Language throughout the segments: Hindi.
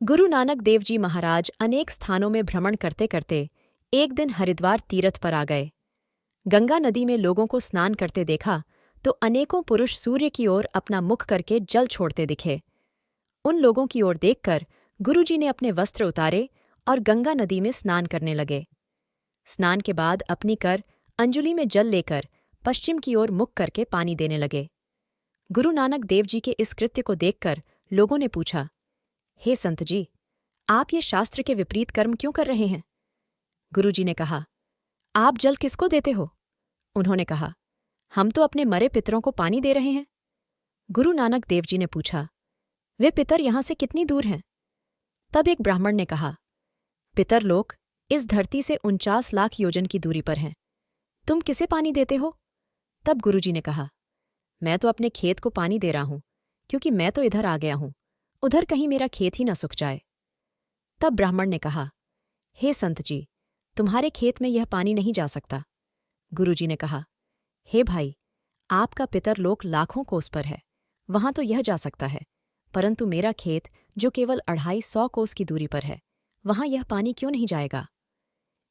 गुरु नानक देव जी महाराज अनेक स्थानों में भ्रमण करते करते एक दिन हरिद्वार तीर्थ पर आ गए। गंगा नदी में लोगों को स्नान करते देखा तो अनेकों पुरुष सूर्य की ओर अपना मुख करके जल छोड़ते दिखे। उन लोगों की ओर देखकर गुरुजी ने अपने वस्त्र उतारे और गंगा नदी में स्नान करने लगे। स्नान के बाद अपनी कर अंजुलि में जल लेकर पश्चिम की ओर मुख करके पानी देने लगे। गुरु नानक देव जी के इस कृत्य को देखकर लोगों ने पूछा, हे संत जी, आप ये शास्त्र के विपरीत कर्म क्यों कर रहे हैं? गुरुजी ने कहा, आप जल किसको देते हो? उन्होंने कहा, हम तो अपने मरे पितरों को पानी दे रहे हैं। गुरु नानक देव जी ने पूछा, वे पितर यहां से कितनी दूर हैं? तब एक ब्राह्मण ने कहा, पितरलोक इस धरती से 49 लाख योजन की दूरी पर हैं। तुम किसे पानी देते हो? तब गुरुजी ने कहा, मैं तो अपने खेत को पानी दे रहा हूं, क्योंकि मैं तो इधर आ गया हूं, उधर कहीं मेरा खेत ही न सूख जाए। तब ब्राह्मण ने कहा, हे संत जी, तुम्हारे खेत में यह पानी नहीं जा सकता। गुरुजी ने कहा, हे भाई, आपका पितरलोक लाखों कोस पर है, वहां तो यह जा सकता है, परंतु मेरा खेत जो केवल 250 कोस की दूरी पर है, वहां यह पानी क्यों नहीं जाएगा?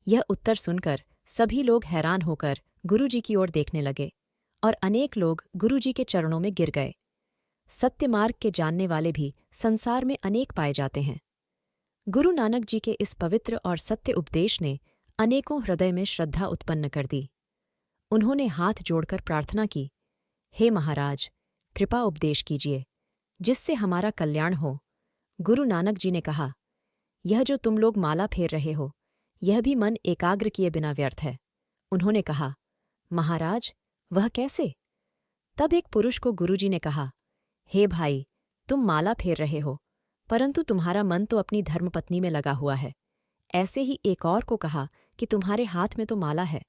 यह उत्तर सुनकर सभी लोग हैरान होकर गुरुजी की ओर देखने लगे और अनेक लोग गुरुजी के चरणों में गिर गए। सत्य मार्ग के जानने वाले भी संसार में अनेक पाए जाते हैं। गुरु नानक जी के इस पवित्र और सत्य उपदेश ने अनेकों हृदय में श्रद्धा उत्पन्न कर दी। उन्होंने हाथ जोड़कर प्रार्थना की, हे महाराज, कृपा उपदेश कीजिए, जिससे हमारा कल्याण हो। गुरु नानक जी ने कहा, यह जो तुम लोग माला फेर रहे हो, यह भी मन एकाग्र किए बिना व्यर्थ है। उन्होंने कहा, महाराज, वह कैसे? तब एक पुरुष को गुरुजी ने कहा, हे भाई, तुम माला फेर रहे हो, परंतु तुम्हारा मन तो अपनी धर्मपत्नी में लगा हुआ है। ऐसे ही एक और को कहा कि तुम्हारे हाथ में तो माला है,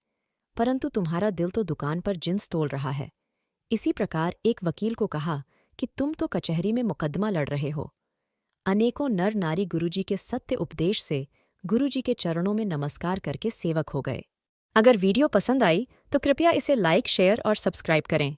परंतु तुम्हारा दिल तो दुकान पर जिन्स तोल रहा है। इसी प्रकार एक वकील को कहा कि तुम तो कचहरी में मुकदमा लड़ रहे हो। अनेकों नर नारी गुरुजी के सत्य उपदेश से गुरुजी के चरणों में नमस्कार करके सेवक हो गए। अगर वीडियो पसंद आई तो कृपया इसे लाइक, शेयर और सब्सक्राइब करें।